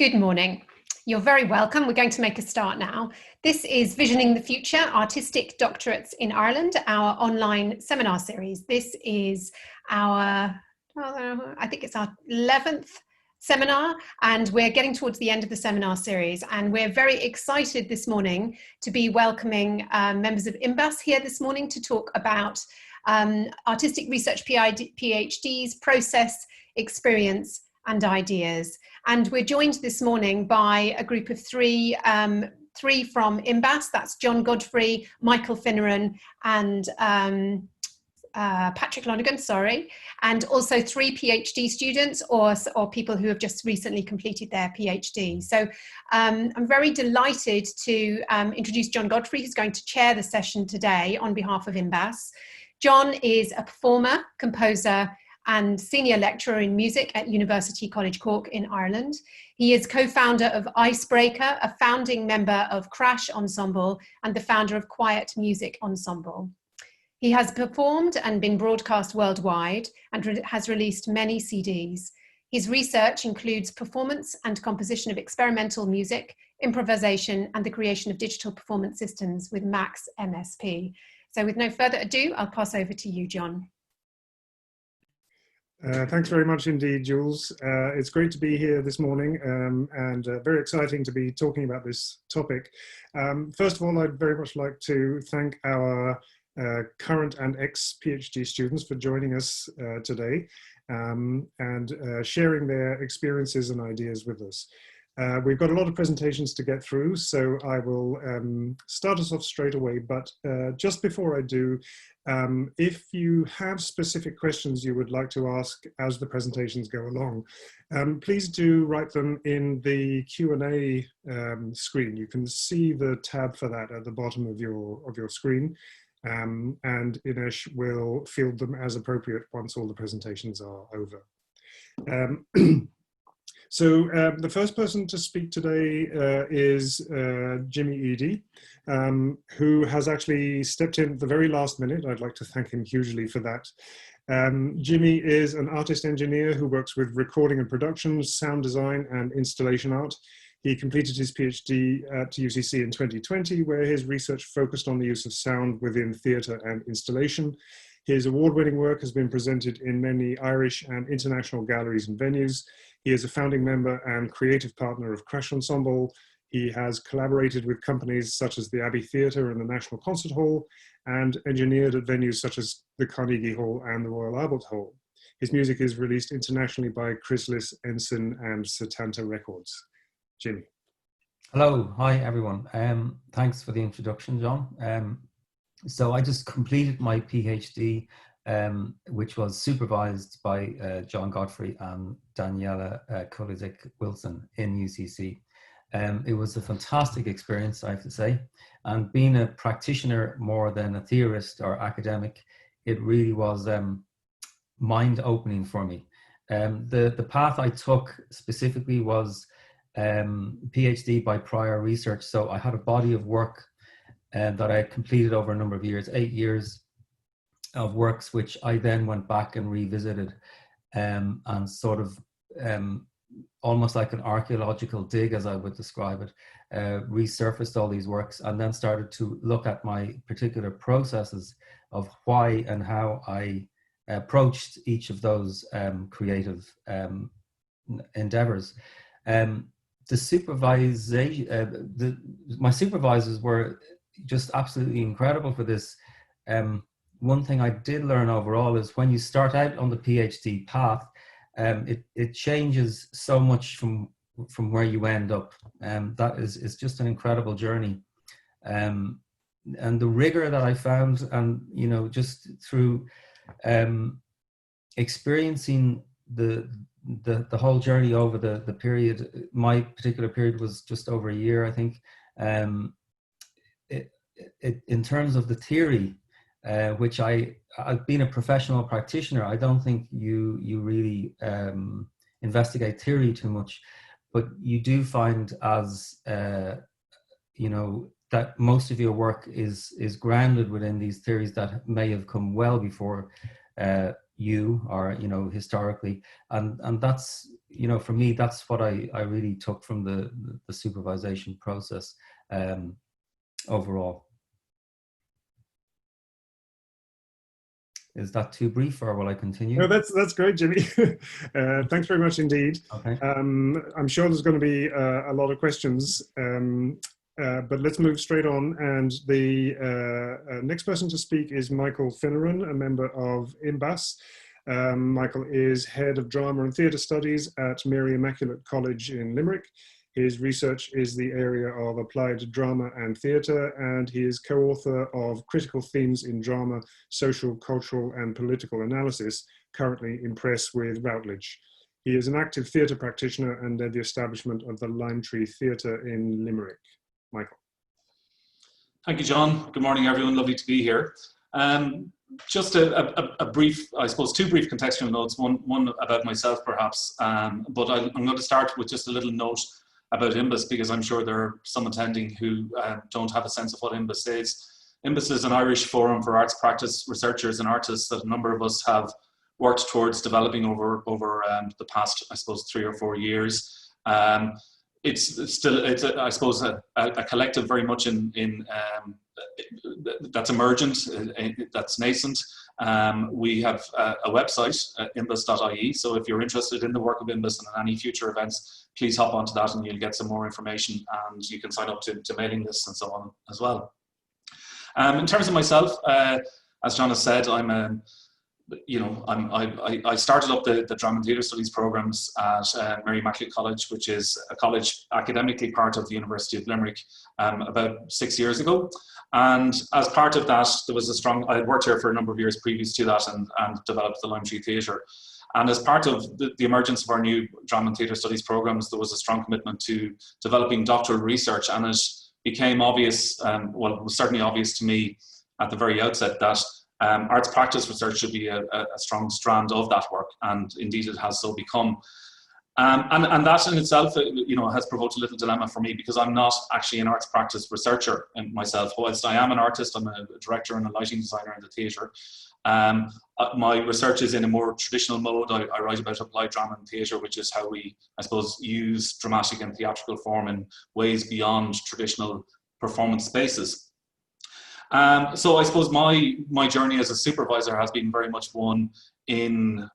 Good morning. You're very welcome. We're going to make a start now. This is Visioning the Future, Artistic Doctorates in Ireland, our online seminar series. This is our, I think it's our 11th seminar, and we're getting towards the end of the seminar series. And we're very excited this morning to be welcoming members of IMBAS here this morning to talk about artistic research PhDs, process, experience, and ideas. And we're joined this morning by a group of three from IMBAS. That's John Godfrey, Michael Finucan, and Patrick Lonergan, and also 3 PhD students or people who have just recently completed their PhD. So I'm very delighted to introduce John Godfrey, who's going to chair the session today on behalf of IMBAS. John is a performer, composer, and senior lecturer in music at University College Cork in Ireland. He is co-founder of Icebreaker, a founding member of Crash Ensemble, and the founder of Quiet Music Ensemble. He has performed and been broadcast worldwide and has released many CDs. His research includes performance and composition of experimental music, improvisation, and the creation of digital performance systems with Max MSP. So with no further ado, I'll pass over to you, John. Thanks very much indeed, Jules. It's great to be here this morning and very exciting to be talking about this topic. First of all, I'd very much like to thank our current and ex-PhD students for joining us today and sharing their experiences and ideas with us. We've got a lot of presentations to get through, so I will start us off straight away. But just before I do, if you have specific questions you would like to ask as the presentations go along, please do write them in the Q&A screen. You can see the tab for that at the bottom of your screen, and Inesh will field them as appropriate once all the presentations are over. So the first person to speak today is Jimmy Eady, who has actually stepped in at the very last minute. I'd like to thank him hugely for that. Jimmy is an artist engineer who works with recording and production, sound design, and installation art. He completed his PhD at UCC in 2020, where his research focused on the use of sound within theatre and installation. His award-winning work has been presented in many Irish and international galleries and venues. He is a founding member and creative partner of Crash Ensemble. He has collaborated with companies such as the Abbey Theatre and the National Concert Hall, and engineered at venues such as the Carnegie Hall and the Royal Albert Hall. His music is released internationally by Chrysalis, Ensign, and Setanta Records. Jimmy. Hello, hi everyone. Thanks for the introduction, John. So I just completed my PhD, which was supervised by John Godfrey and Daniela Kulizik-Wilson in UCC. It was a fantastic experience, I have to say. And being a practitioner more than a theorist or academic, it really was mind-opening for me. The path I took specifically was PhD by prior research. So I had a body of work that I had completed over a number of years, 8 years of works, which I then went back and revisited and sort of almost like an archaeological dig, as I would describe it, resurfaced all these works and then started to look at my particular processes of why and how I approached each of those creative endeavors. My supervisors were just absolutely incredible for this. One thing I did learn overall is when you start out on the PhD path, it changes so much from where you end up. That is just an incredible journey. And the rigor that I found, and just through experiencing the whole journey over the period, my particular period was just over a year, I think. In terms of the theory, which I've been a professional practitioner, I don't think you really investigate theory too much, but you do find as that most of your work is grounded within these theories that may have come well before you, or historically, and that's you know, for me, that's what I really took from the supervisation process overall. Is that too brief, or will I continue? No, that's great, Jimmy. Thanks very much indeed. Okay. I'm sure there's going to be a lot of questions, but let's move straight on. And the next person to speak is Michael Finucan, a member of IMBAS. Michael is Head of Drama and Theatre Studies at Mary Immaculate College in Limerick. His research is the area of applied drama and theatre, and he is co-author of Critical Themes in Drama, Social, Cultural and Political Analysis, currently in press with Routledge. He is an active theatre practitioner and led the establishment of the Lime Tree Theatre in Limerick. Michael. Thank you, John. Good morning, everyone. Lovely to be here. Just a brief, I suppose, two brief contextual notes, one about myself perhaps, but I'm going to start with just a little note about IMBAS, because I'm sure there are some attending who don't have a sense of what IMBAS is. IMBAS is an Irish forum for arts practice researchers and artists that a number of us have worked towards developing over the past, I suppose, 3 or 4 years. It's still, I suppose, a collective very much in that's emergent, that's nascent. We have a website, imbas.ie, so if you're interested in the work of IMBAS and any future events, please hop onto that and you'll get some more information, and you can sign up to mailing lists and so on as well. In terms of myself, as John has said, I started up the Drama and Theatre Studies programs at Mary Immaculate College, which is a college academically part of the University of Limerick, about 6 years ago. And as part of that, there was a strong, I had worked here for a number of years previous to that and developed the Lime Tree Theatre. And as part of the emergence of our new Drama and Theatre Studies programs, there was a strong commitment to developing doctoral research, and it became obvious, well, it was certainly obvious to me at the very outset that arts practice research should be a strong strand of that work, and indeed it has so become. And that in itself, has provoked a little dilemma for me, because I'm not actually an arts practice researcher myself. Whilst I am an artist, I'm a director and a lighting designer in the theatre. My research is in a more traditional mode. I write about applied drama and theatre, which is how we, I suppose, use dramatic and theatrical form in ways beyond traditional performance spaces. So I suppose my journey as a supervisor has been very much one in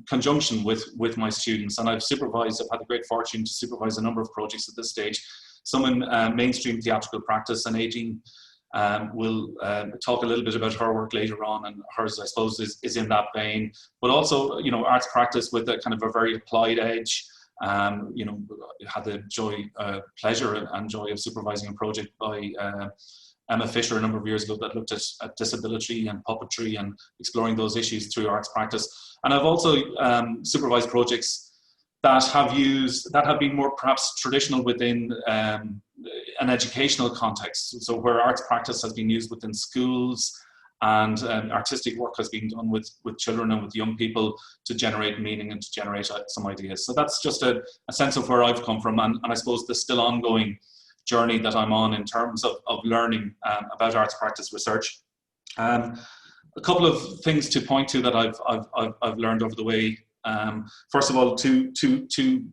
conjunction with my students, and I've had the great fortune to supervise a number of projects at this stage, some in mainstream theatrical practice, and Aideen will talk a little bit about her work later on, and hers, I suppose, is in that vein, but also, arts practice with a kind of a very applied edge. Had the pleasure and joy of supervising a project by Emma Fisher a number of years ago that looked at disability and puppetry and exploring those issues through arts practice. And I've also supervised projects that have been more perhaps traditional within an educational context. So where arts practice has been used within schools, and artistic work has been done with children and with young people to generate meaning and to generate some ideas. So that's just a sense of where I've come from, and I suppose the still ongoing journey that I'm on in terms of learning about arts practice research. A couple of things to point to that I've learned over the way. First of all, two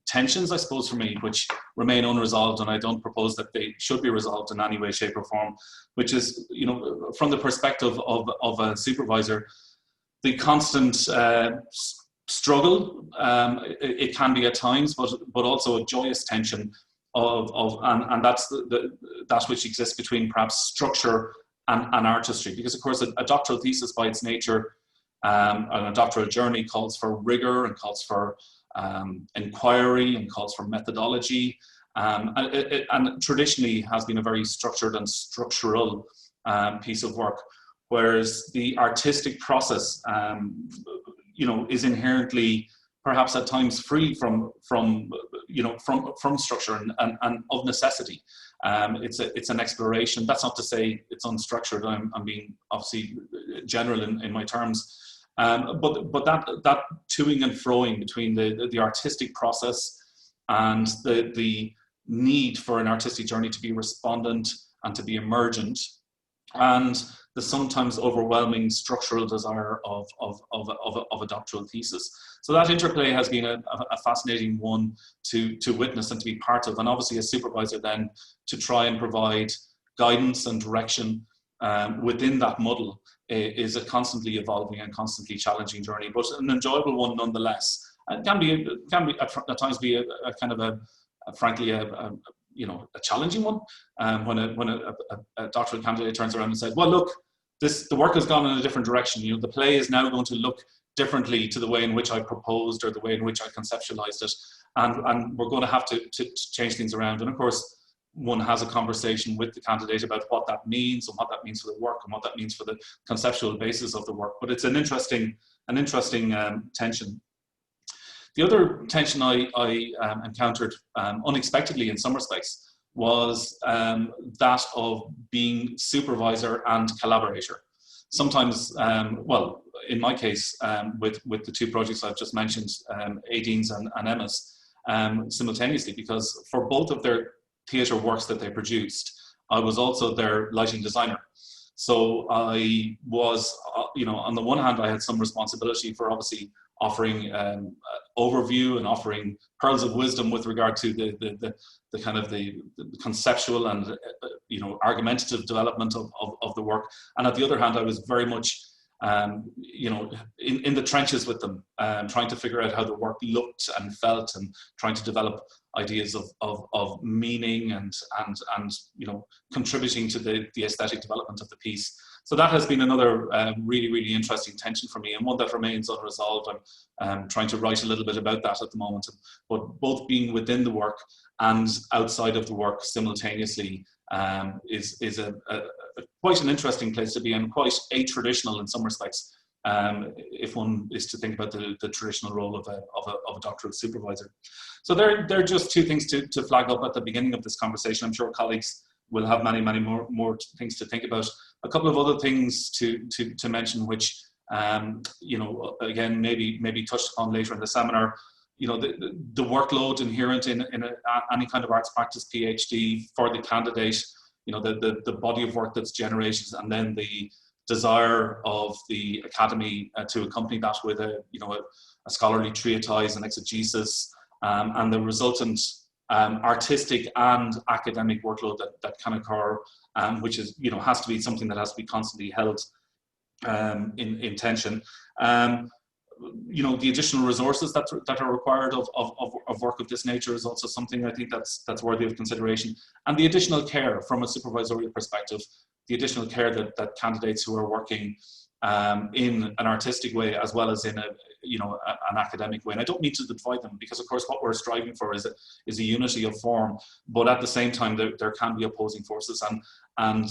tensions, I suppose, for me, which remain unresolved, and I don't propose that they should be resolved in any way, shape or form, which is, from the perspective of a supervisor, the constant struggle, it can be at times, but also a joyous tension and that's that which exists between perhaps structure and artistry, because of course a doctoral thesis by its nature and a doctoral journey calls for rigor and calls for inquiry and calls for methodology, and traditionally has been a very structured and structural piece of work, whereas the artistic process is inherently perhaps at times free from structure and of necessity. It's an exploration. That's not to say it's unstructured. I'm being obviously general in my terms, but that toing and froing between the artistic process and the need for an artistic journey to be respondent and to be emergent, and the sometimes overwhelming structural desire of a doctoral thesis. So that interplay has been a fascinating one to witness and to be part of, and obviously as supervisor then to try and provide guidance and direction within that model is a constantly evolving and constantly challenging journey, but an enjoyable one nonetheless. It can be at times be a kind of frankly you know, a challenging one when a doctoral candidate turns around and says, well, look, the work has gone in a different direction. You know, the play is now going to look differently to the way in which I proposed or the way in which I conceptualized it, and we're going to have to change things around. And of course, one has a conversation with the candidate about what that means and what that means for the work and what that means for the conceptual basis of the work. But it's an interesting tension. The other tension I encountered unexpectedly in some respects was that of being supervisor and collaborator. Sometimes, well, in my case, with the two projects I've just mentioned, ADEANS and IMBAS, simultaneously, because for both of their theatre works that they produced, I was also their lighting designer. So I was, you know, on the one hand, I had some responsibility for obviously offering overview and offering pearls of wisdom with regard to the kind of the conceptual and you know, argumentative development of the work. And at the other hand, I was very much you know, in the trenches with them, trying to figure out how the work looked and felt, and trying to develop ideas of meaning and you know, contributing to the aesthetic development of the piece. So that has been another really interesting tension for me, and one that remains unresolved. I'm trying to write a little bit about that at the moment, but both being within the work and outside of the work simultaneously is a quite an interesting place to be, and quite atraditional in some respects, if one is to think about the traditional role of a doctoral supervisor. So they're just two things to flag up at the beginning of this conversation. I'm sure colleagues will have many more things to think about. A couple of other things to mention, which you know, again maybe touched upon later in the seminar. You know, the workload inherent in any kind of arts practice PhD for the candidate. You know, the body of work that's generated, and then the desire of the academy to accompany that with a scholarly treatise and exegesis, and the resultant artistic and academic workload that can occur, which is, you know, has to be something that has to be constantly held in tension. You know, the additional resources that are required of work of this nature is also something I think that's worthy of consideration. And the additional care from a supervisory perspective, the additional care that candidates who are working in an artistic way as well as in an academic way. And I don't mean to divide them, because of course what we're striving for is a unity of form, but at the same time there can be opposing forces, and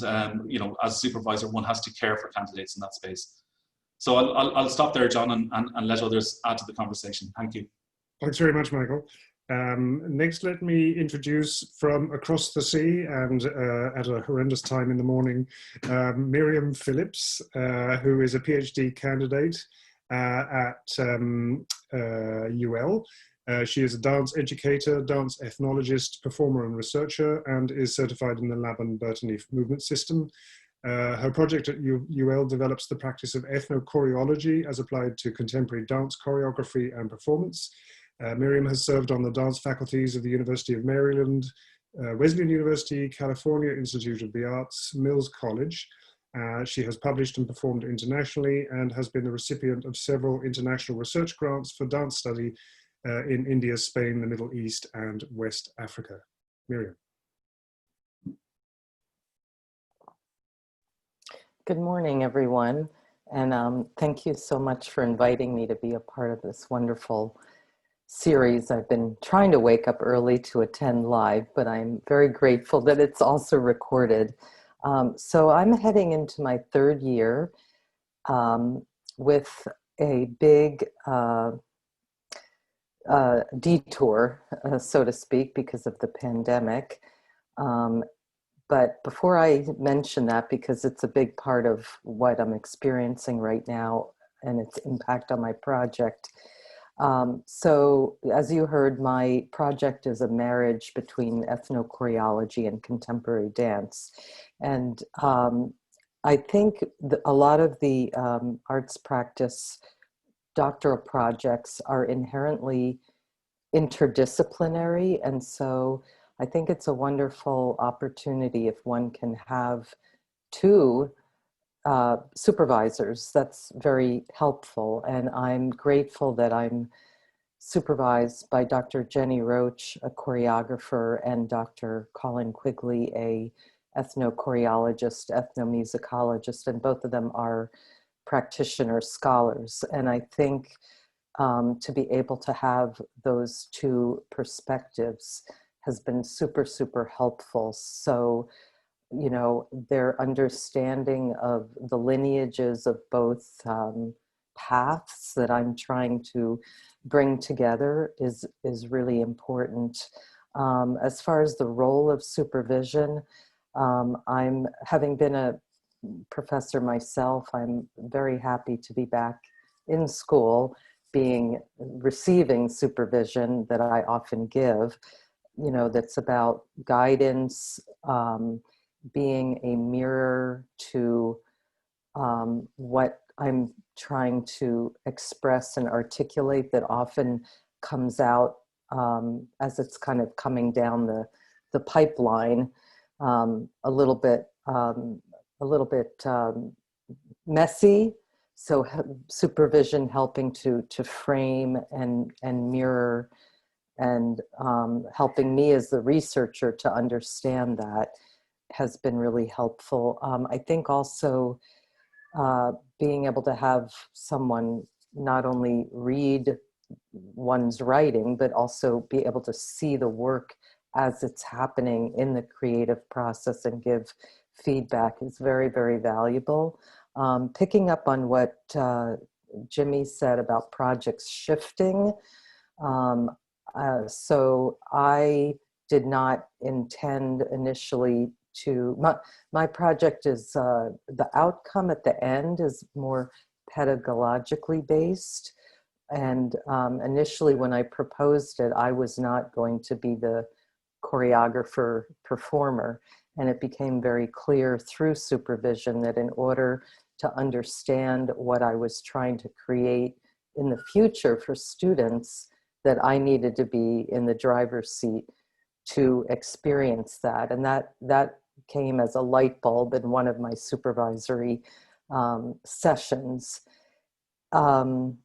you know, as supervisor, one has to care for candidates in that space. So I'll stop there, John, and let others add to the conversation. Thank you. Thanks very much, Michael. Next, let me introduce from across the sea and at a horrendous time in the morning, Miriam Phillips, who is a PhD candidate at UL. She is a dance educator, dance ethnologist, performer and researcher, and is certified in the Laban-Bertanief movement system. Her project at UL develops the practice of ethnochoreology as applied to contemporary dance choreography and performance. Miriam has served on the dance faculties of the University of Maryland, Wesleyan University, California Institute of the Arts, Mills College. She has published and performed internationally and has been the recipient of several international research grants for dance study in India, Spain, the Middle East, and West Africa. Miriam. Good morning, everyone. And thank you so much for inviting me to be a part of this wonderful series. I've been trying to wake up early to attend live, but I'm very grateful that it's also recorded. So I'm heading into my third year with a big detour, so to speak, because of the pandemic. But before I mention that, because it's a big part of what I'm experiencing right now and its impact on my project. So as you heard, my project is a marriage between ethnochoreology and contemporary dance. And I think a lot of the arts practice doctoral projects are inherently interdisciplinary. And so I think it's a wonderful opportunity if one can have two supervisors. That's very helpful. And I'm grateful that I'm supervised by Dr. Jenny Roach, a choreographer, and Dr. Colin Quigley, a ethnochoreologist, ethnomusicologist, and both of them are practitioner scholars. And I think to be able to have those two perspectives has been super, super helpful. So, you know, their understanding of the lineages of both paths that I'm trying to bring together is really important. As far as the role of supervision, I'm, having been a professor myself, I'm very happy to be back in school, receiving supervision that I often give, you know, that's about guidance, being a mirror to what I'm trying to express and articulate, that often comes out as it's kind of coming down the pipeline, a little bit messy. So supervision helping to frame and mirror, and helping me as the researcher to understand that has been really helpful. I think also being able to have someone not only read one's writing, but also be able to see the work as it's happening in the creative process and give feedback is very, very valuable. Picking up on what Jimmy said about projects shifting. So I did not intend initially to, my project is, the outcome at the end is more pedagogically based. And initially when I proposed it, I was not going to be the choreographer performer. And it became very clear through supervision that in order to understand what I was trying to create in the future for students, that I needed to be in the driver's seat to experience that. And that came as a light bulb in one of my supervisory sessions. As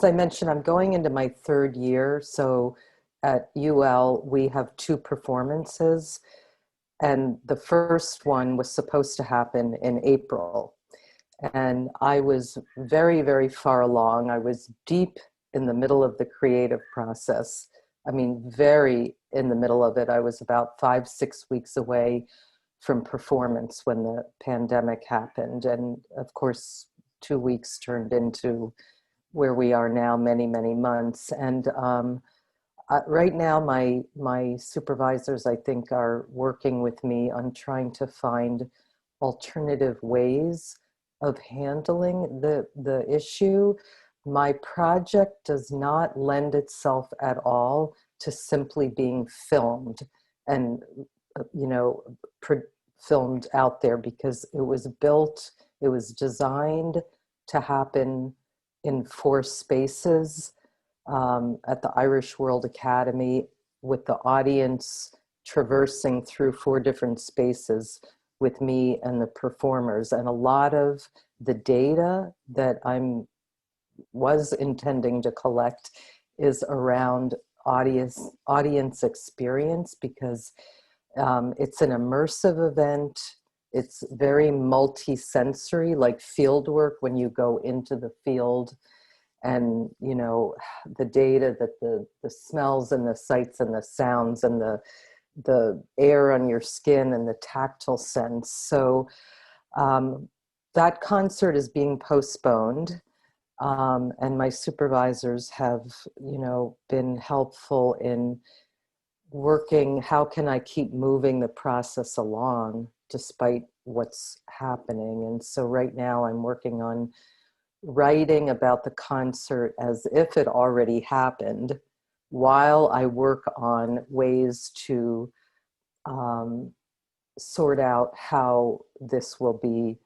I mentioned, I'm going into my third year. So at UL, we have 2 performances. And the first one was supposed to happen in April. And I was very, very far along. I was deep in the middle of the creative process. I mean, very in the middle of it. I was about 5-6 weeks away from performance when the pandemic happened. And of course, 2 weeks turned into where we are now, many, many months. And right now, my supervisors, I think, are working with me on trying to find alternative ways of handling the issue. My project does not lend itself at all to simply being filmed and, you know, filmed out there, because it was designed to happen in 4 spaces at the Irish World Academy, with the audience traversing through 4 different spaces with me and the performers. And a lot of the data that was intending to collect is around audience experience, because it's an immersive event. It's very multi-sensory, like field work when you go into the field. And, you know, the data that the smells and the sights and the sounds and the air on your skin and the tactile sense. So that concert is being postponed. And my supervisors have, you know, been helpful in working, how can I keep moving the process along despite what's happening? And so right now I'm working on writing about the concert as if it already happened, while I work on ways to sort out how this will be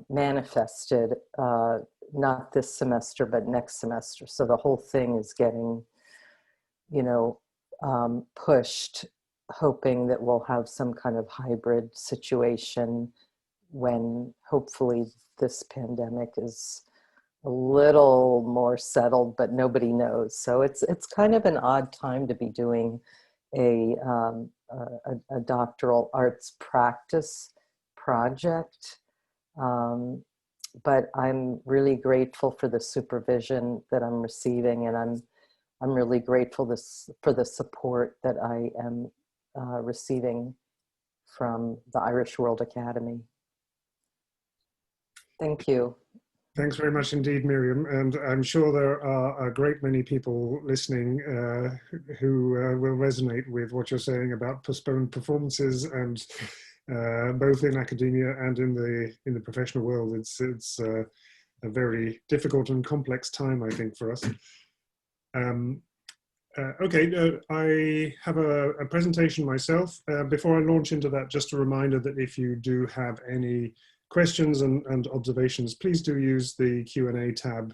manifested, not this semester, but next semester. So the whole thing is getting, pushed, hoping that we'll have some kind of hybrid situation when hopefully this pandemic is a little more settled, but nobody knows. So it's kind of an odd time to be doing a doctoral arts practice project. But I'm really grateful for the supervision that I'm receiving, and I'm really grateful for the support that I am receiving from the Irish World Academy. Thank you. Thanks very much indeed, Miriam. And I'm sure there are a great many people listening who will resonate with what you're saying about postponed performances, and both in academia and in the professional world. It's a very difficult and complex time, I think, for us. Okay, I have a presentation myself. Before I launch into that, just a reminder that if you do have any questions and observations, please do use the Q&A tab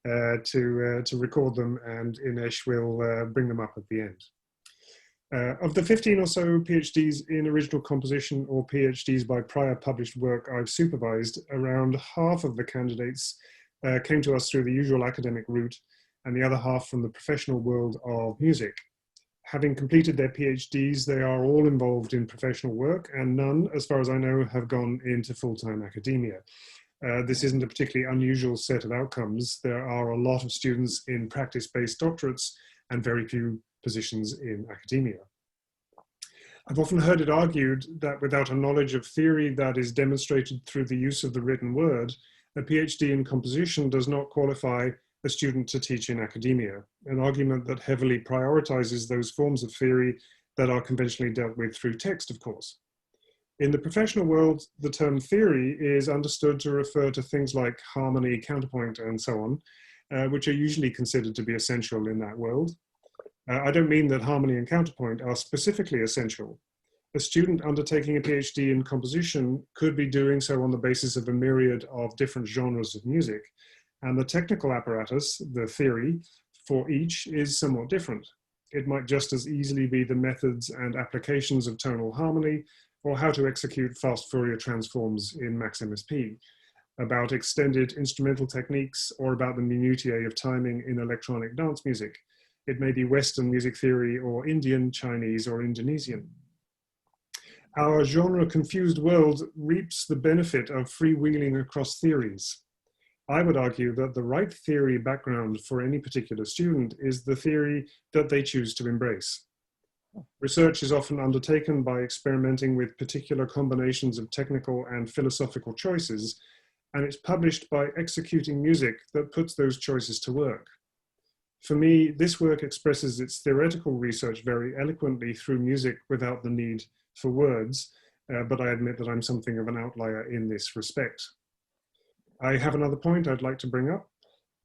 to record them, and Inesh will bring them up at the end. Of the 15 or so PhDs in original composition or PhDs by prior published work I've supervised, around half of the candidates came to us through the usual academic route, and the other half from the professional world of music. Having completed their PhDs, they are all involved in professional work, and none, as far as I know, have gone into full-time academia. This isn't a particularly unusual set of outcomes. There are a lot of students in practice-based doctorates and very few positions in academia. I've often heard it argued that without a knowledge of theory that is demonstrated through the use of the written word, a PhD in composition does not qualify a student to teach in academia, an argument that heavily prioritizes those forms of theory that are conventionally dealt with through text, of course. In the professional world, the term theory is understood to refer to things like harmony, counterpoint, and so on, which are usually considered to be essential in that world. I don't mean that harmony and counterpoint are specifically essential. A student undertaking a PhD in composition could be doing so on the basis of a myriad of different genres of music, and the technical apparatus, the theory, for each is somewhat different. It might just as easily be the methods and applications of tonal harmony, or how to execute fast Fourier transforms in MaxMSP, about extended instrumental techniques, or about the minutiae of timing in electronic dance music. It may be Western music theory, or Indian, Chinese, or Indonesian. Our genre-confused world reaps the benefit of freewheeling across theories. I would argue that the right theory background for any particular student is the theory that they choose to embrace. Research is often undertaken by experimenting with particular combinations of technical and philosophical choices, and it's published by executing music that puts those choices to work. For me, this work expresses its theoretical research very eloquently through music without the need for words, but I admit that I'm something of an outlier in this respect. I have another point I'd like to bring up.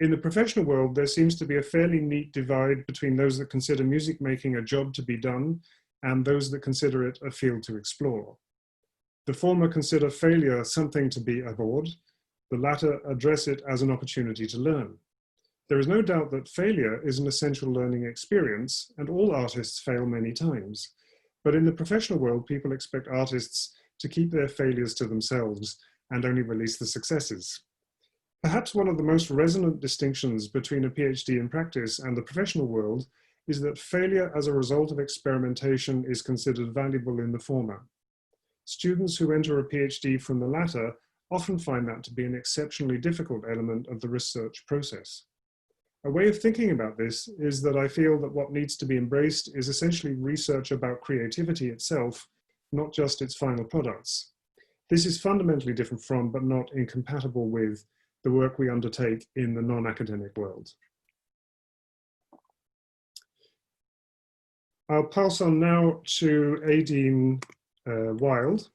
In the professional world, there seems to be a fairly neat divide between those that consider music making a job to be done and those that consider it a field to explore. The former consider failure something to be abhorred, the latter address it as an opportunity to learn. There is no doubt that failure is an essential learning experience, and all artists fail many times. But in the professional world, people expect artists to keep their failures to themselves and only release the successes. Perhaps one of the most resonant distinctions between a PhD in practice and the professional world is that failure as a result of experimentation is considered valuable in the former. Students who enter a PhD from the latter often find that to be an exceptionally difficult element of the research process. A way of thinking about this is that I feel that what needs to be embraced is essentially research about creativity itself, not just its final products. This is fundamentally different from, but not incompatible with, the work we undertake in the non-academic world. I'll pass on now to Aideen Wild.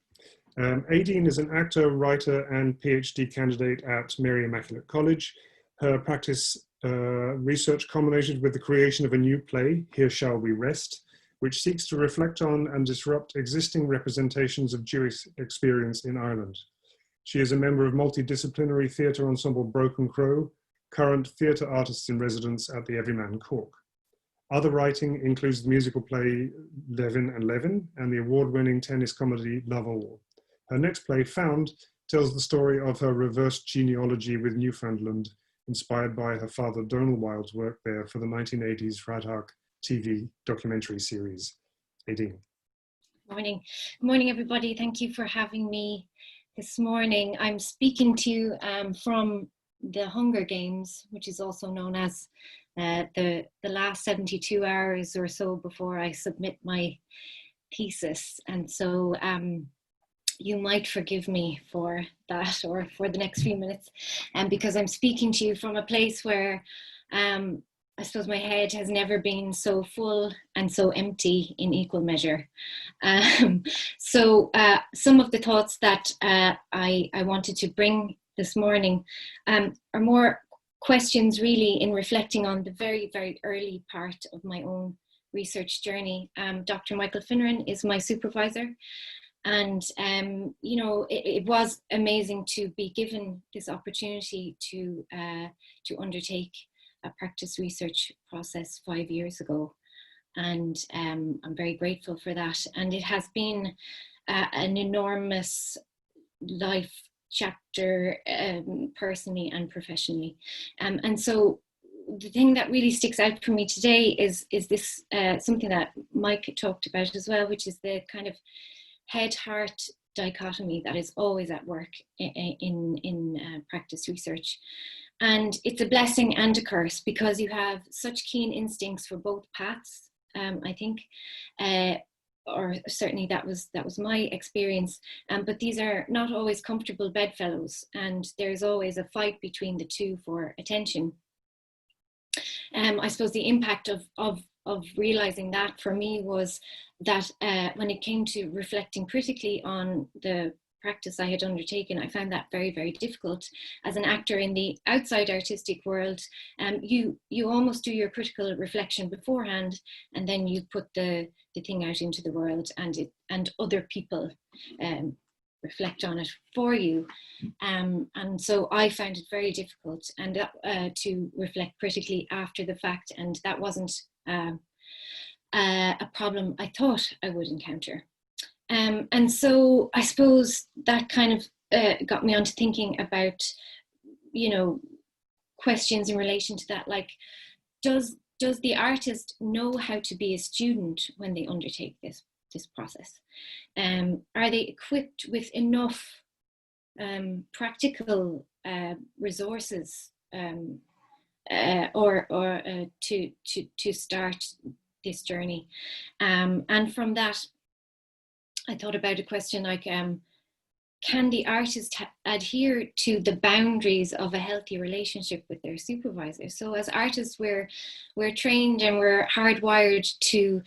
Aideen is an actor, writer, and PhD candidate at Mary Immaculate College. Her practice research culminated with the creation of a new play, Here Shall We Rest, which seeks to reflect on and disrupt existing representations of Jewish experience in Ireland. She is a member of multidisciplinary theatre ensemble Broken Crow, current theatre artists in residence at the Everyman Cork. Other writing includes the musical play Levin and Levin and the award-winning tennis comedy Love All. Her next play, Found, tells the story of her reverse genealogy with Newfoundland, inspired by her father Donal Wilde's work there for the 1980s Radhark TV documentary series. Aideen. Morning. Good morning, everybody. Thank you for having me this morning. I'm speaking to you from the Hunger Games, which is also known as the last 72 hours or so before I submit my thesis. And so you might forgive me for that, or for the next few minutes, because I'm speaking to you from a place where I suppose my head has never been so full and so empty in equal measure. So some of the thoughts that I wanted to bring this morning are more questions really in reflecting on the very, very early part of my own research journey. Dr. Michael Finucan is my supervisor. And, you know, it was amazing to be given this opportunity to undertake a practice research process 5 years ago. And I'm very grateful for that. And it has been an enormous life chapter, personally and professionally. And so the thing that really sticks out for me today is this something that Mike talked about as well, which is the kind of head-heart dichotomy that is always at work in practice research. And it's a blessing and a curse, because you have such keen instincts for both paths, I think, or certainly that was my experience. But these are not always comfortable bedfellows, and there's always a fight between the two for attention. I suppose the impact of realizing that for me was that when it came to reflecting critically on the practice I had undertaken, I found that very, very difficult. As an actor in the outside artistic world, you almost do your critical reflection beforehand, and then you put the thing out into the world, and other people reflect on it for you. And so I found it very difficult to reflect critically after the fact, and that wasn't a problem I thought I would encounter. And so I suppose that kind of got me onto thinking about, you know, questions in relation to that, like, does the artist know how to be a student when they undertake this process? Are they equipped with enough practical resources or to start this journey? And from that, I thought about a question like, can the artist adhere to the boundaries of a healthy relationship with their supervisor? So as artists, we're trained and we're hardwired to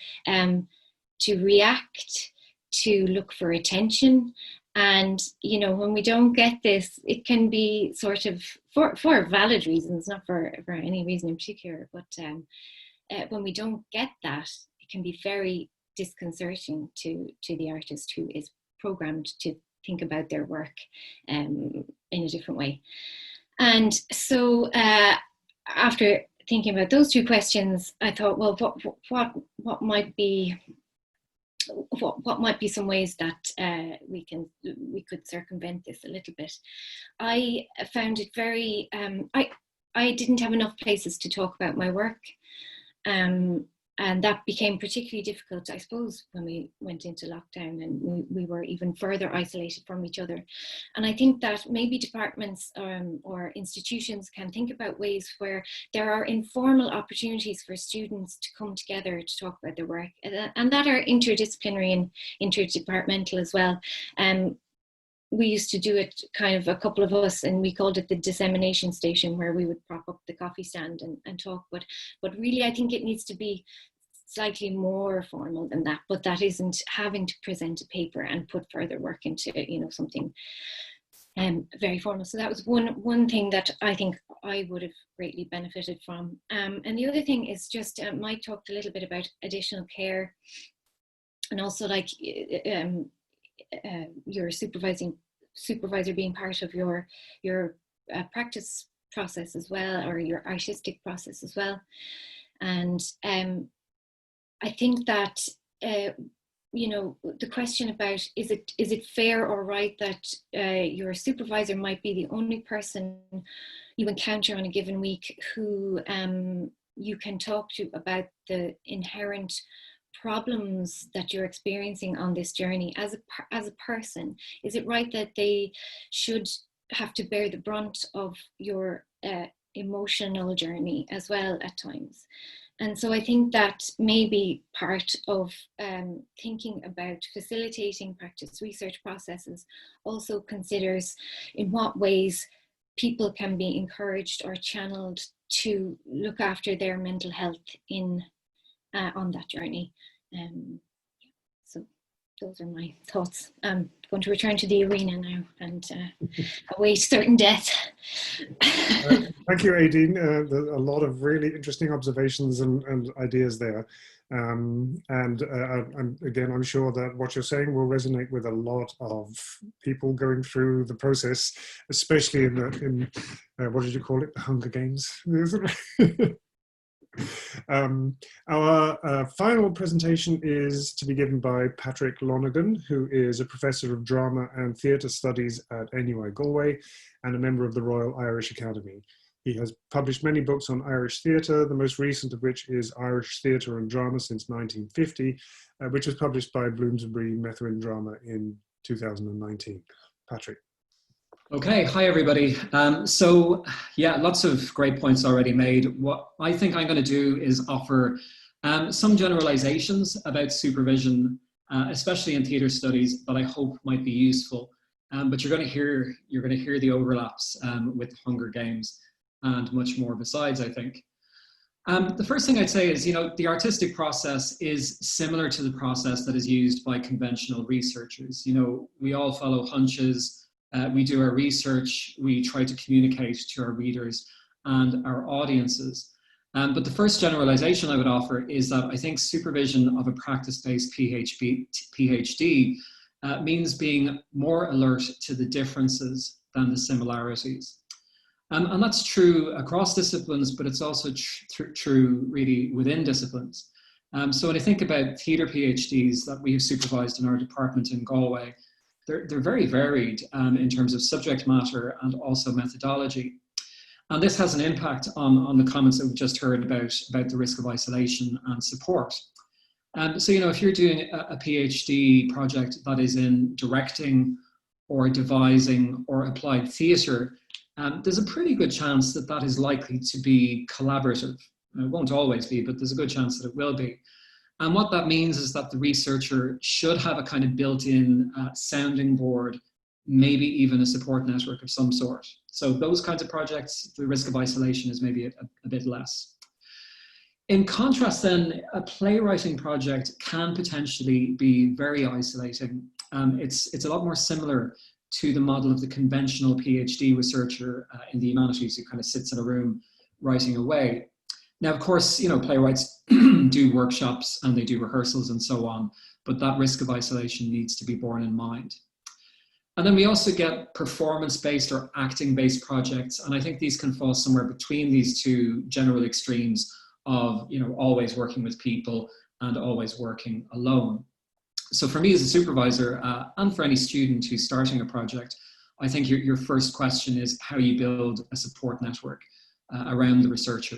react, to look for attention. And, you know, when we don't get this, it can be sort of, for valid reasons, not for any reason in particular, but when we don't get that, it can be very disconcerting to the artist who is programmed to think about their work in a different way. And so after thinking about those two questions, I thought, well, what might be some ways that we could circumvent this a little bit. I found it very, I didn't have enough places to talk about my work. And that became particularly difficult, I suppose, when we went into lockdown and we were even further isolated from each other. And I think that maybe departments or institutions can think about ways where there are informal opportunities for students to come together to talk about their work, and that are interdisciplinary and interdepartmental as well. We used to do it, kind of a couple of us, and we called it the dissemination station, where we would prop up the coffee stand and talk. But really, I think it needs to be slightly more formal than that. But that isn't having to present a paper and put further work into, you know, something very formal. So that was one thing that I think I would have greatly benefited from. And the other thing is just, Mike talked a little bit about additional care, and also like your supervisor being part of your practice process as well, or your artistic process as well. And I think that you know, the question about is it fair or right that your supervisor might be the only person you encounter on a given week who you can talk to about the inherent problems that you're experiencing on this journey as a person? Is it right that they should have to bear the brunt of your emotional journey as well at times? And so I think that maybe part of thinking about facilitating practice research processes also considers in what ways people can be encouraged or channeled to look after their mental health in on that journey. So those are my thoughts. I'm going to return to the arena now and await certain death. Thank you, Aideen. There's a lot of really interesting observations and ideas there. Again, I'm sure that what you're saying will resonate with a lot of people going through the process, especially in what did you call it? The Hunger Games. Our final presentation is to be given by Patrick Lonergan, who is a professor of drama and theatre studies at NUI Galway and a member of the Royal Irish Academy. He has published many books on Irish theatre, the most recent of which is Irish Theatre and Drama since 1950, which was published by Bloomsbury Methuen Drama in 2019. Patrick. Okay, hi everybody. So yeah, lots of great points already made. What I think I'm going to do is offer some generalizations about supervision, especially in theatre studies, that I hope might be useful. But you're going to hear the overlaps with the Hunger Games and much more besides, I think. The first thing I'd say is, you know, the artistic process is similar to the process that is used by conventional researchers. You know, we all follow hunches. We do our research, we try to communicate to our readers and our audiences. But the first generalization I would offer is that I think supervision of a practice-based PhD means being more alert to the differences than the similarities. And that's true across disciplines, but it's also true really within disciplines. So when I think about theatre PhDs that we have supervised in our department in Galway, they're very varied in terms of subject matter and also methodology. And this has an impact on the comments that we just heard about the risk of isolation and support. So, you know, if you're doing a PhD project that is in directing or devising or applied theatre, there's a pretty good chance that that is likely to be collaborative. It won't always be, but there's a good chance that it will be. And what that means is that the researcher should have a kind of built-in sounding board, maybe even a support network of some sort. So those kinds of projects, the risk of isolation is maybe a bit less. In contrast then, a playwriting project can potentially be very isolating. It's a lot more similar to the model of the conventional PhD researcher in the humanities who kind of sits in a room writing away. Now, of course, you know, playwrights do workshops and they do rehearsals and so on, but that risk of isolation needs to be borne in mind. And then we also get performance-based or acting-based projects, and I think these can fall somewhere between these two general extremes of, you know, always working with people and always working alone. So for me as a supervisor, and for any student who's starting a project, I think your first question is how you build a support network around the researcher.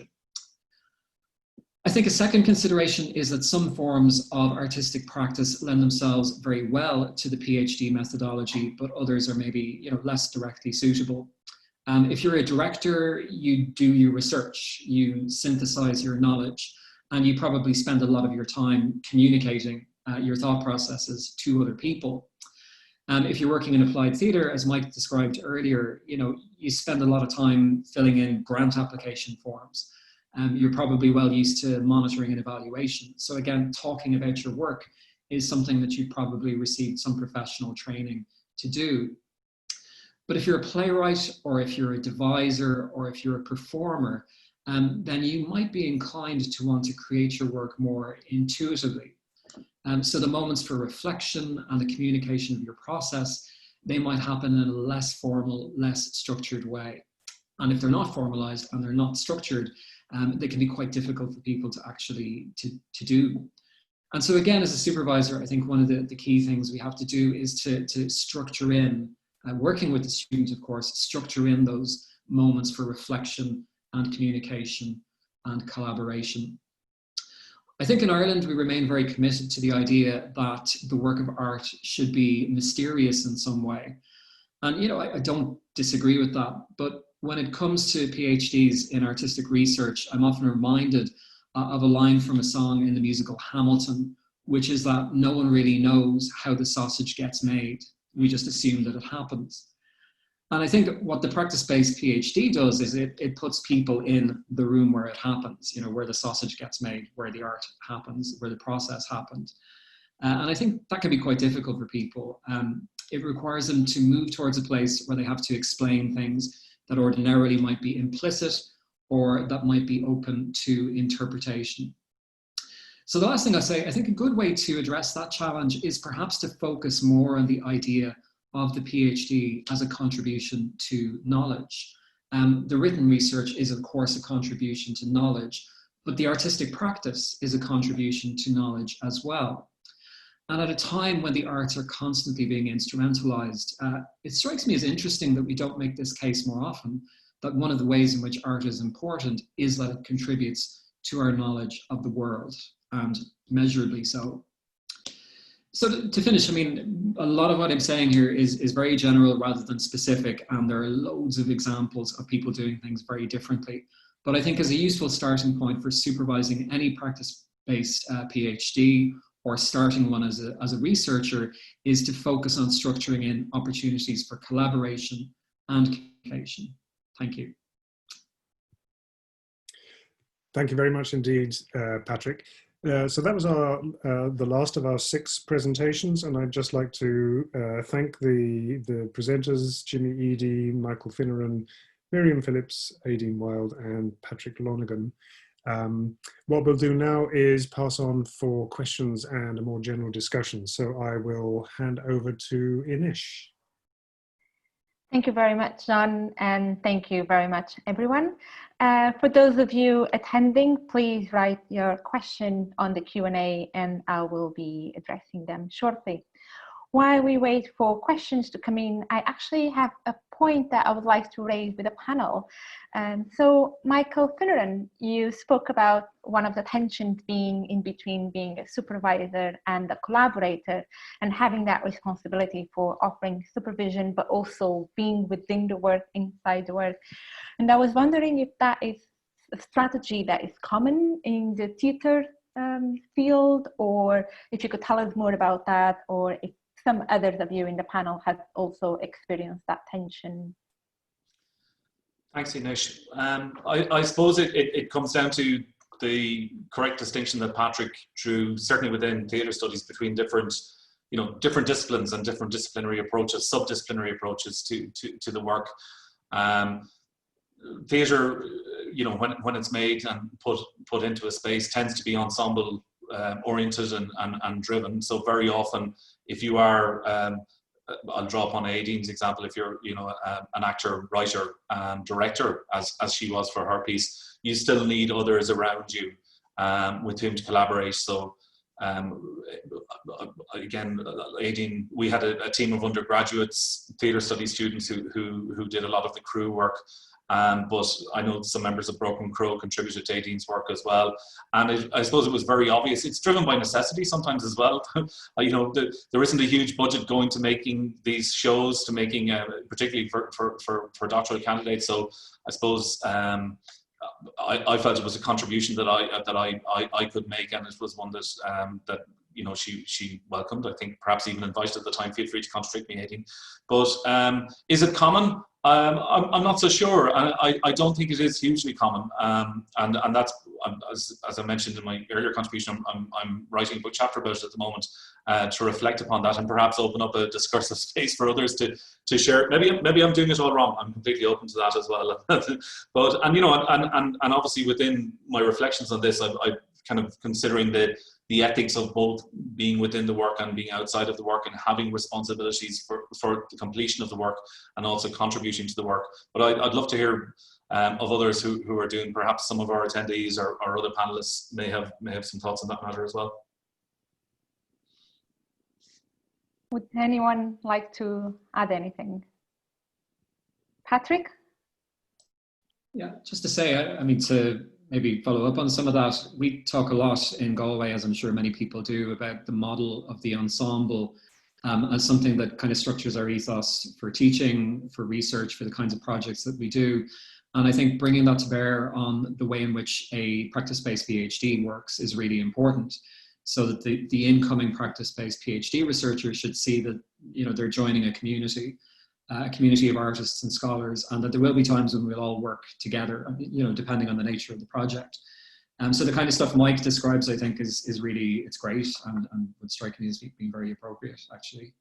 I think a second consideration is that some forms of artistic practice lend themselves very well to the PhD methodology, but others are maybe, you know, less directly suitable. If you're a director, you do your research, you synthesize your knowledge, and you probably spend a lot of your time communicating your thought processes to other people. If you're working in applied theatre, as Mike described earlier, you know, you spend a lot of time filling in grant application forms. You're probably well used to monitoring and evaluation. So again, talking about your work is something that you've probably received some professional training to do. But if you're a playwright, or if you're a deviser, or if you're a performer, then you might be inclined to want to create your work more intuitively. So the moments for reflection and the communication of your process, they might happen in a less formal, less structured way. And if they're not formalized and they're not structured, they can be quite difficult for people to actually to do. And so again, as a supervisor, I think one of the key things we have to do is to structure in, working with the student, of course, structure in those moments for reflection and communication and collaboration. I think in Ireland, we remain very committed to the idea that the work of art should be mysterious in some way. And, you know, I don't disagree with that. But when it comes to PhDs in artistic research, I'm often reminded of a line from a song in the musical Hamilton, which is that no one really knows how the sausage gets made. We just assume that it happens. And I think what the practice-based PhD does is it puts people in the room where it happens, you know, where the sausage gets made, where the art happens, where the process happened. And I think that can be quite difficult for people. It requires them to move towards a place where they have to explain things that ordinarily might be implicit or that might be open to interpretation. So the last thing I say, I think a good way to address that challenge is perhaps to focus more on the idea of the PhD as a contribution to knowledge. The written research is, of course, a contribution to knowledge, but the artistic practice is a contribution to knowledge as well. And at a time when the arts are constantly being instrumentalized, it strikes me as interesting that we don't make this case more often, that one of the ways in which art is important is that it contributes to our knowledge of the world, and measurably so. So to finish, I mean, a lot of what I'm saying here is very general rather than specific, and there are loads of examples of people doing things very differently. But I think as a useful starting point for supervising any practice-based PhD or starting one as a researcher is to focus on structuring in opportunities for collaboration and communication. Thank you. Thank you very much indeed, Patrick. So that was the last of our 6 presentations, and I'd just like to thank the presenters, Jimmy Eadie, Michael Finucan, Miriam Phillips, Aideen Wild, and Patrick Lonergan. What we'll do now is pass on for questions and a more general discussion. So I will hand over to Inish. Thank you very much, John, and thank you very much, everyone. For those of you attending, please write your question on the Q&A and I will be addressing them shortly. While we wait for questions to come in, I actually have a point that I would like to raise with the panel. So Michael Finucan, you spoke about one of the tensions being in between being a supervisor and a collaborator and having that responsibility for offering supervision, but also being within the work, inside the work. And I was wondering if that is a strategy that is common in the theater field, or if you could tell us more about that, or if some others of you in the panel have also experienced that tension. Thanks, Inish. I suppose it comes down to the correct distinction that Patrick drew, certainly within theatre studies, between different disciplines and different disciplinary approaches, subdisciplinary approaches to the work. Theatre, when it's made and put into a space, tends to be ensemble oriented and driven. So very often, if you are, I'll draw upon Aideen's example, if you're an actor, writer and director, as she was for her piece, you still need others around you with whom to collaborate. So again, Aideen, we had a team of undergraduates, theatre studies students who did a lot of the crew work. But I know some members of Broken Crow contributed to Aideen's work as well. And I suppose it was very obvious. It's driven by necessity sometimes as well. There isn't a huge budget going to making these shows, to making, particularly for doctoral candidates. So I suppose I felt it was a contribution that I could make, and it was one that she welcomed. I think perhaps even invited at the time. Feel free to contradict me, Aideen. But is it common? I'm not so sure. I don't think it is hugely common. And that's, as I mentioned in my earlier contribution, I'm writing a book chapter about it at the moment to reflect upon that and perhaps open up a discursive space for others to share. Maybe I'm doing it all wrong. I'm completely open to that as well. But, and you know, and obviously within my reflections on this, I'm kind of considering the ethics of both being within the work and being outside of the work and having responsibilities for the completion of the work and also contributing to the work. But I'd love to hear of others who are doing, perhaps some of our attendees or other panelists may have some thoughts on that matter as well. Would anyone like to add anything? Patrick? Yeah, just to say, I mean, to maybe follow up on some of that, we talk a lot in Galway, as I'm sure many people do, about the model of the ensemble as something that kind of structures our ethos for teaching, for research, for the kinds of projects that we do. And I think bringing that to bear on the way in which a practice-based PhD works is really important, so that the incoming practice-based PhD researchers should see that, you know, they're joining a community of artists and scholars, and that there will be times when we'll all work together, you know, depending on the nature of the project. So the kind of stuff Mike describes, I think, is really, it's great and would strike me as being very appropriate, actually.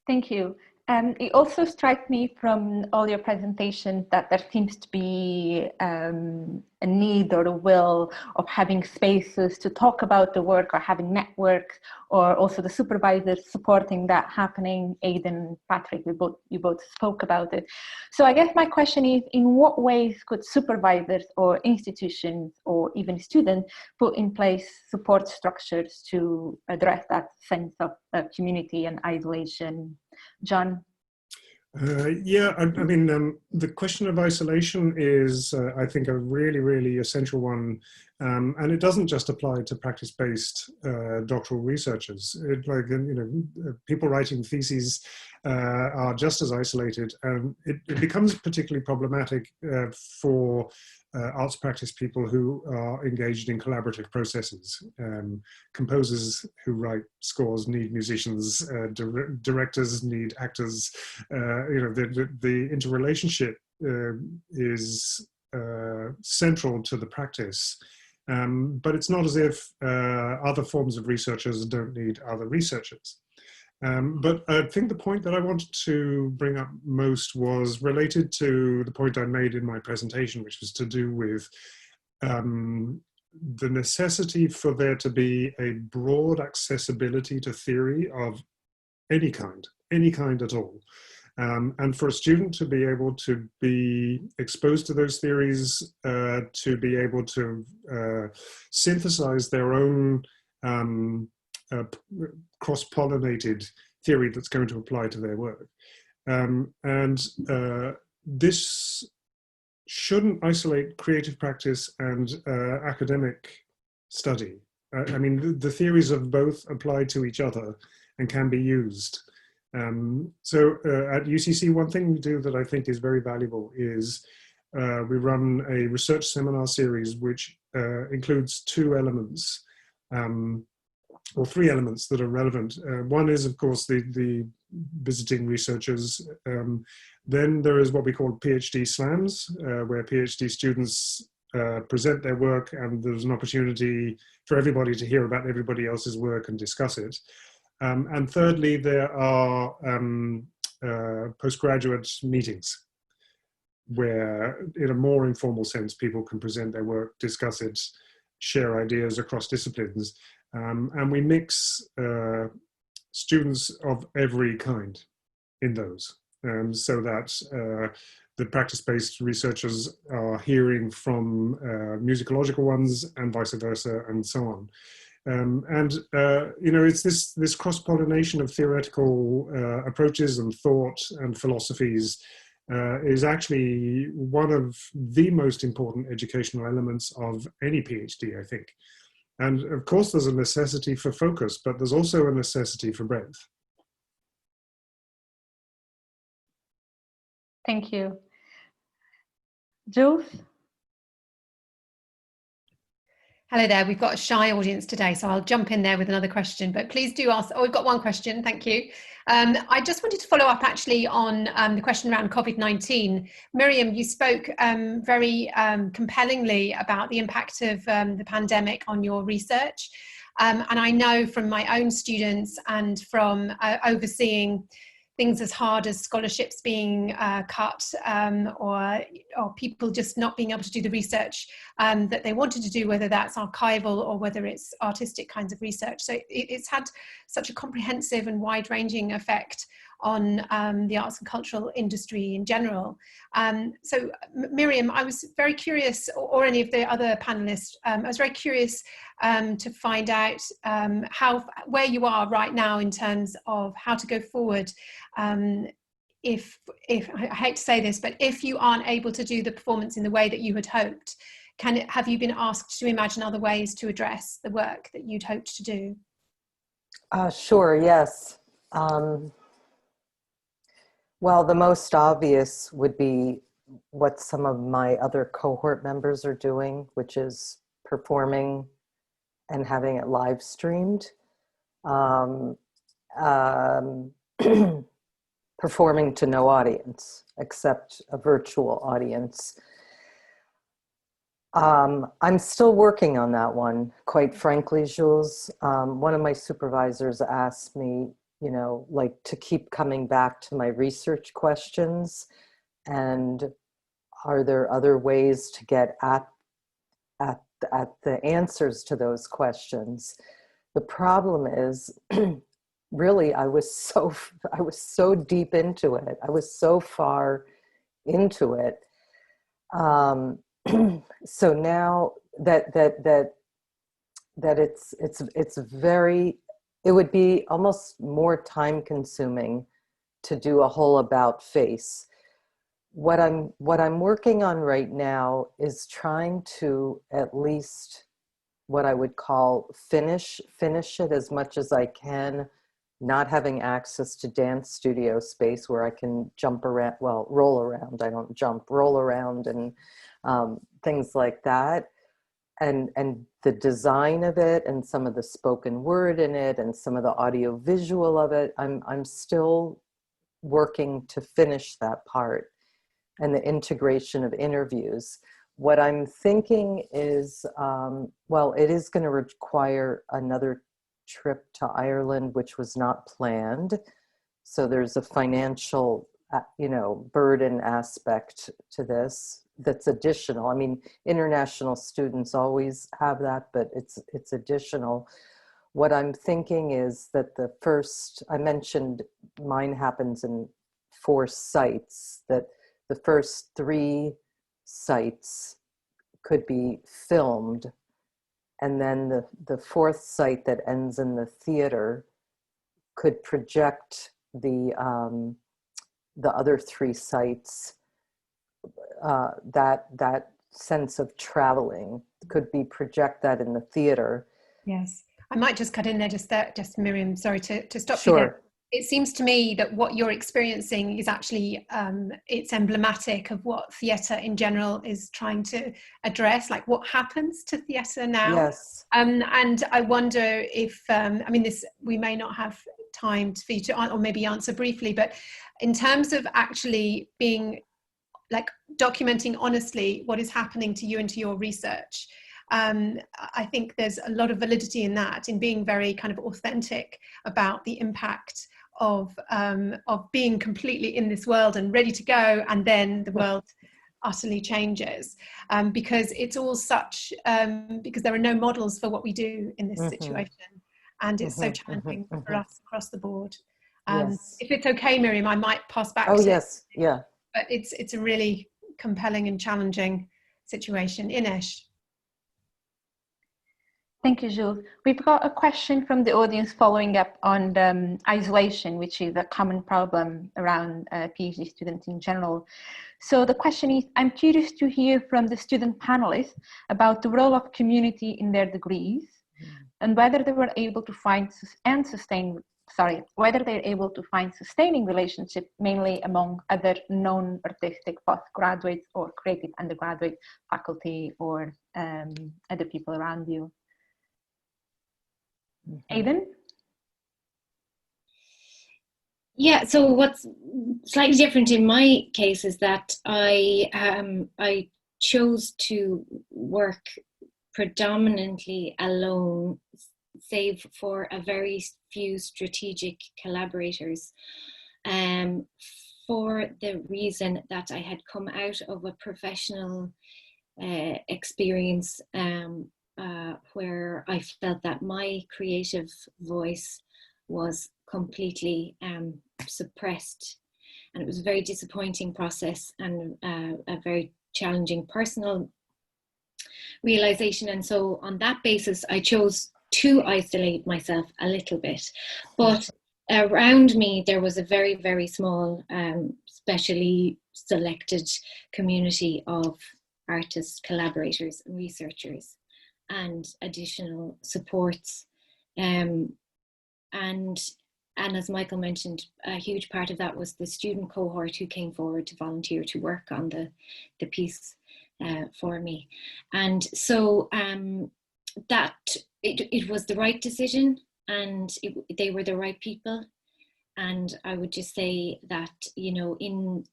Thank you. It also struck me from all your presentations that there seems to be a need or a will of having spaces to talk about the work, or having networks, or also the supervisors supporting that happening. Aidan, Patrick, you both spoke about it. So I guess my question is, in what ways could supervisors or institutions or even students put in place support structures to address that sense of community and isolation? John? Yeah, I mean, the question of isolation is, I think, a really, really essential one. And it doesn't just apply to practice-based doctoral researchers. Like, you know, people writing theses are just as isolated. It becomes particularly problematic for arts practice people who are engaged in collaborative processes. Composers who write scores need musicians, directors need actors. You know, the interrelationship is central to the practice. But it's not as if other forms of researchers don't need other researchers. But I think the point that I wanted to bring up most was related to the point I made in my presentation, which was to do with the necessity for there to be a broad accessibility to theory of any kind at all. And for a student to be able to be exposed to those theories, to be able to synthesize their own cross-pollinated theory that's going to apply to their work. This shouldn't isolate creative practice and academic study. I mean, the theories of both apply to each other and can be used. So at UCC, one thing we do that I think is very valuable is we run a research seminar series which includes two elements, or three elements that are relevant. One is, of course, the visiting researchers. Then there is what we call PhD slams, where PhD students present their work, and there's an opportunity for everybody to hear about everybody else's work and discuss it. And thirdly, there are postgraduate meetings, where in a more informal sense, people can present their work, discuss it, share ideas across disciplines. And we mix students of every kind in those, so that the practice-based researchers are hearing from musicological ones and vice versa, and so on. You know, it's this cross-pollination of theoretical approaches and thought and philosophies is actually one of the most important educational elements of any PhD, I think. And of course, there's a necessity for focus, but there's also a necessity for breadth. Thank you. Jules? Hello there. We've got a shy audience today, so I'll jump in there with another question, but please do ask. Oh, we've got one question. Thank you. I just wanted to follow up actually on the question around COVID-19. Miriam, you spoke very compellingly about the impact of the pandemic on your research. And I know from my own students and from overseeing things as hard as scholarships being cut, or people just not being able to do the research that they wanted to do, whether that's archival or whether it's artistic kinds of research. So it's had such a comprehensive and wide-ranging effect on the arts and cultural industry in general. So Miriam, I was very curious, or any of the other panelists, I was very curious to find out where you are right now in terms of how to go forward. If I hate to say this, but if you aren't able to do the performance in the way that you had hoped, have you been asked to imagine other ways to address the work that you'd hoped to do? Sure, yes. Well, the most obvious would be what some of my other cohort members are doing, which is performing and having it live streamed. Performing to no audience, except a virtual audience. I'm still working on that one, quite frankly, Jules. One of my supervisors asked me, you know, like to keep coming back to my research questions, and are there other ways to get at the answers to those questions? The problem is, really, I was so deep into it. I was so far into it. So now that it's very, it would be almost more time consuming to do a whole about face. What I'm working on right now is trying to at least what I would call finish it as much as I can, not having access to dance studio space where I can jump around, well, roll around. I don't jump, roll around and things like that. And the design of it and some of the spoken word in it and some of the audio visual of it, I'm still working to finish that part, and the integration of interviews. What I'm thinking is, well, it is going to require another trip to Ireland, which was not planned. So there's a financial, burden aspect to this that's additional. I mean, international students always have that, but it's additional. What I'm thinking is that the first, I mentioned mine happens in 4 sites, that the first 3 sites could be filmed, and then the 4th site that ends in the theater could project the other 3 sites. That sense of traveling could be project that in the theater. Yes, I might just cut in there just Miriam, sorry to stop Sure. you there. It seems to me that what you're experiencing is actually, it's emblematic of what theatre in general is trying to address, like what happens to theatre now. Yes. And I wonder if, I mean, we may not have time for you to, or maybe answer briefly, but in terms of actually being, like documenting honestly what is happening to you and to your research, I think there's a lot of validity in that, in being very kind of authentic about the impact of being completely in this world and ready to go, and then the world utterly changes, because it's all such, because there are no models for what we do in this situation, and it's so challenging for us across the board. Yes. If it's okay, Miriam, I might pass back to yes, yeah. But it's a really compelling and challenging situation. Ines. Thank you, Jules. We've got a question from the audience following up on isolation, which is a common problem around PhD students in general. So the question is, I'm curious to hear from the student panelists about the role of community in their degrees, and whether they were able to find and sustain whether they're able to find sustaining relationships, mainly among other non-artistic postgraduates or creative undergraduate faculty or other people around you. Aidan? Yeah, so what's slightly different in my case is that I chose to work predominantly alone, save for a very few strategic collaborators, for the reason that I had come out of a professional experience where I felt that my creative voice was completely suppressed, and it was a very disappointing process and a very challenging personal realization. And so on that basis I chose to isolate myself a little bit, but around me there was a very, very small specially selected community of artists, collaborators and researchers and additional supports, and as Michael mentioned, a huge part of that was the student cohort who came forward to volunteer to work on the piece for me. And so that it was the right decision, and they were the right people. And I would just say that, you know, in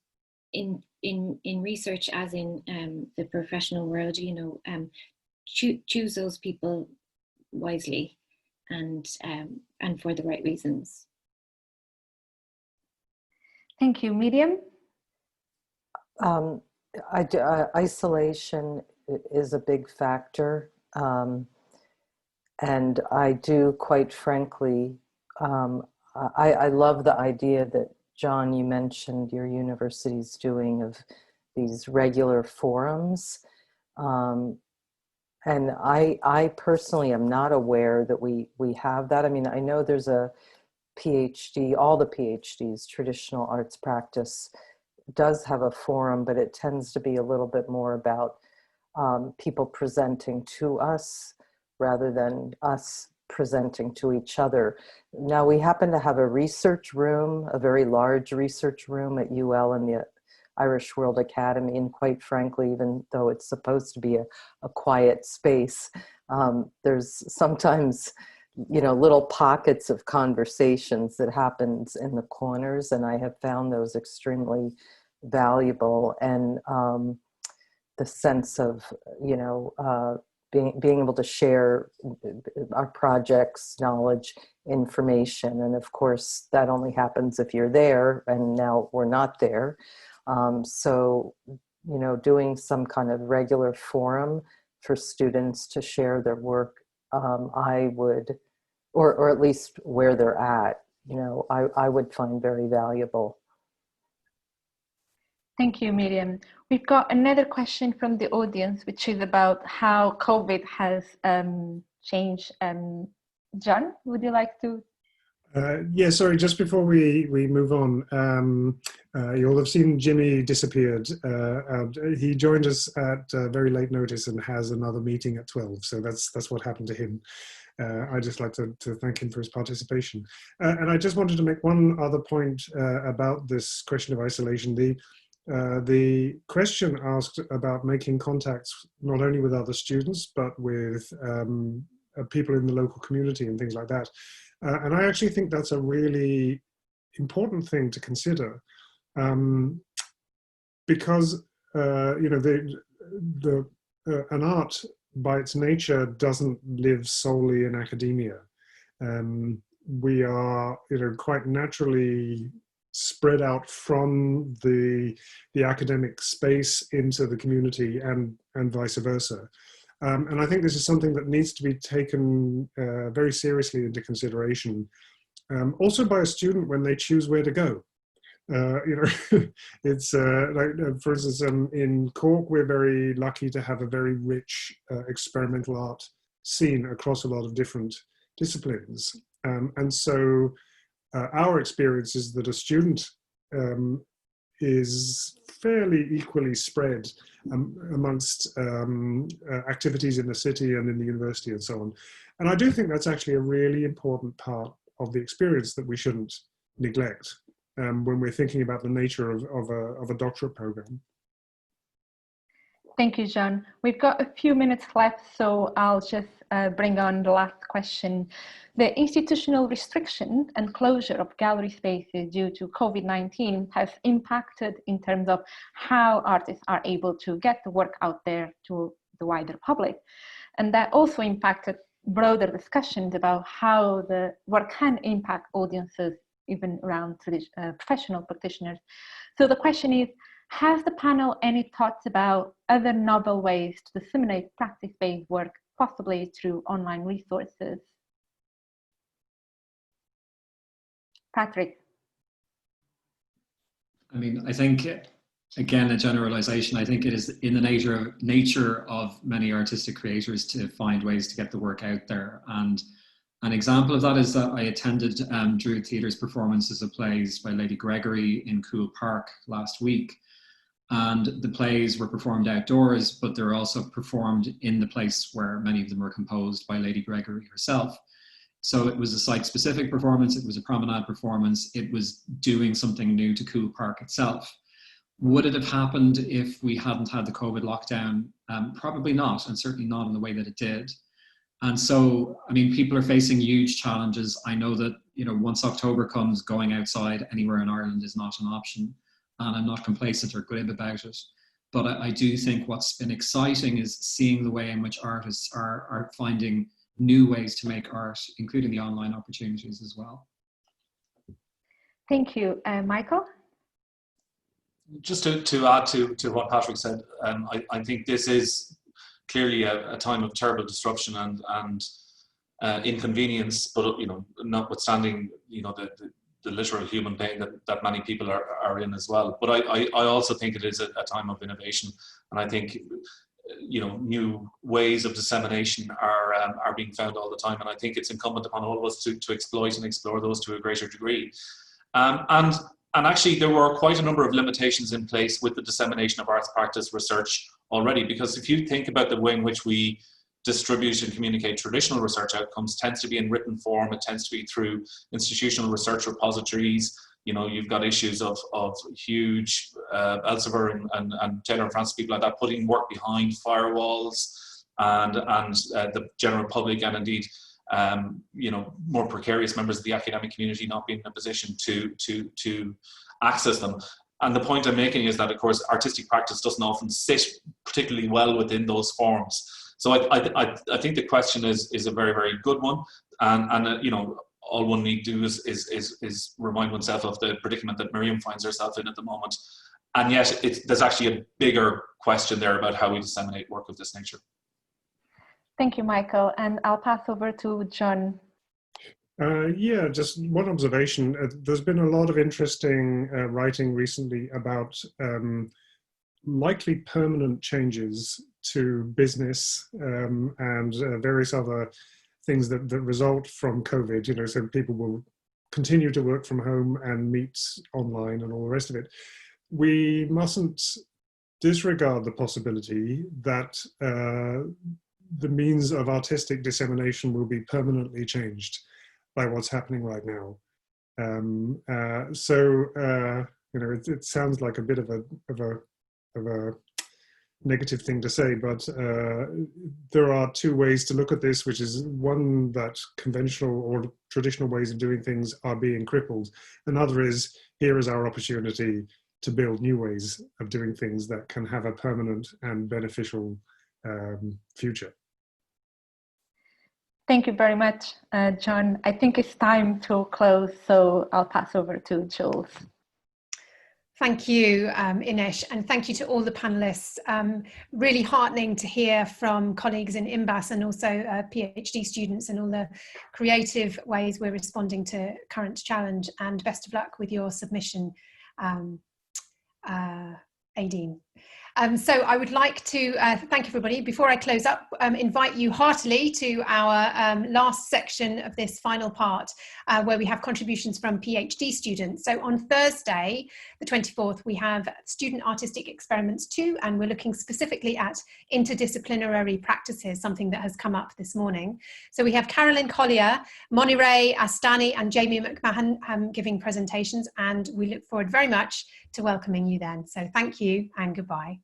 research, as in the professional world, you know, choose those people wisely and for the right reasons. Thank you. Miriam? Isolation is a big factor. And I do, quite frankly, I love the idea that, John, you mentioned your university's doing of these regular forums. And I personally am not aware that we have that. I mean, I know there's a PhD, all the PhDs, traditional arts practice, does have a forum, but it tends to be a little bit more about people presenting to us rather than us presenting to each other. Now, we happen to have a research room, a very large research room at UL in the Irish World Academy, and quite frankly, even though it's supposed to be a quiet space, there's sometimes, you know, little pockets of conversations that happens in the corners, and I have found those extremely valuable. And the sense of, you know, being able to share our projects, knowledge, information. And of course, that only happens if you're there, and now we're not there. So, you know, doing some kind of regular forum for students to share their work, I would, or at least where they're at, you know, I would find very valuable. Thank you, Miriam. We've got another question from the audience, which is about how COVID has changed. John, would you like to? Yeah, sorry, just before we move on, you'll have seen Jimmy disappeared. He joined us at very late notice and has another meeting at 12, so that's what happened to him. I'd just like to thank him for his participation. And I just wanted to make one other point about this question of isolation. The question asked about making contacts not only with other students, but with people in the local community and things like that. And I actually think that's a really important thing to consider, because you know, an art by its nature doesn't live solely in academia. We are, you know, quite naturally spread out from the academic space into the community and vice versa. And I think this is something that needs to be taken very seriously into consideration, also by a student when they choose where to go. You know, it's like, for instance, in Cork, we're very lucky to have a very rich experimental art scene across a lot of different disciplines. And so our experience is that a student is fairly equally spread amongst activities in the city and in the university and so on. And I do think that's actually a really important part of the experience that we shouldn't neglect when we're thinking about the nature of a doctorate program. Thank you, John. We've got a few minutes left, so I'll just bring on the last question. The institutional restriction and closure of gallery spaces due to COVID-19 has impacted in terms of how artists are able to get the work out there to the wider public. And that also impacted broader discussions about how the work can impact audiences, even around professional practitioners. So the question is, has the panel any thoughts about other novel ways to disseminate practice-based work, possibly through online resources? Patrick. I mean, I think, again, a generalization, I think it is in the nature of many artistic creators to find ways to get the work out there. And an example of that is that I attended Druid Theatre's performances of plays by Lady Gregory in Coole Park last week. And the plays were performed outdoors, but they're also performed in the place where many of them were composed by Lady Gregory herself. So it was a site-specific performance, it was a promenade performance, it was doing something new to Coole Park itself. Would it have happened if we hadn't had the COVID lockdown? Probably not, and certainly not in the way that it did. And so, I mean, people are facing huge challenges. I know that, you know, once October comes, going outside anywhere in Ireland is not an option. And I'm not complacent or glib about it. But I do think what's been exciting is seeing the way in which artists are finding new ways to make art, including the online opportunities as well. Thank you. Michael? Just to add to what Patrick said, I think this is clearly a time of terrible disruption and inconvenience, but, you know, notwithstanding, you know, the literal human pain that many people are in as well. But I also think it is a time of innovation, and I think, you know, new ways of dissemination are being found all the time, and I think it's incumbent upon all of us to exploit and explore those to a greater degree. And actually there were quite a number of limitations in place with the dissemination of arts practice research already, because if you think about the way in which we distribute and communicate traditional research outcomes, tends to be in written form, it tends to be through institutional research repositories. You know, you've got issues of huge Elsevier and Taylor and Francis, people like that, putting work behind firewalls, and the general public, and indeed, you know, more precarious members of the academic community not being in a position to access them. And the point I'm making is that, of course, artistic practice doesn't often sit particularly well within those forms. So I think the question is a very, very good one, and you know, all one need to do is remind oneself of the predicament that Miriam finds herself in at the moment, and yet there's actually a bigger question there about how we disseminate work of this nature. Thank you, Michael, and I'll pass over to John. Yeah, just one observation. There's been a lot of interesting writing recently about likely permanent changes to business and various other things that result from COVID. You know, so people will continue to work from home and meet online and all the rest of it. We mustn't disregard the possibility that the means of artistic dissemination will be permanently changed by what's happening right now. You know, it sounds like a bit of a negative thing to say, but there are two ways to look at this, which is one, that conventional or traditional ways of doing things are being crippled. Another is, here is our opportunity to build new ways of doing things that can have a permanent and beneficial future. Thank you very much, John. I think it's time to close, so I'll pass over to Jules. Thank you, Ines, and thank you to all the panelists. Really heartening to hear from colleagues in IMBAS and also PhD students and all the creative ways we're responding to current challenge, and best of luck with your submission, Aideen. So I would like to thank everybody. Before I close up, invite you heartily to our last section of this final part, where we have contributions from PhD students. So on Thursday, the 24th, we have Student Artistic Experiments 2, and we're looking specifically at interdisciplinary practices, something that has come up this morning. So we have Carolyn Collier, Moniray Astani, and Jamie McMahon giving presentations, and we look forward very much to welcoming you then. So thank you and goodbye.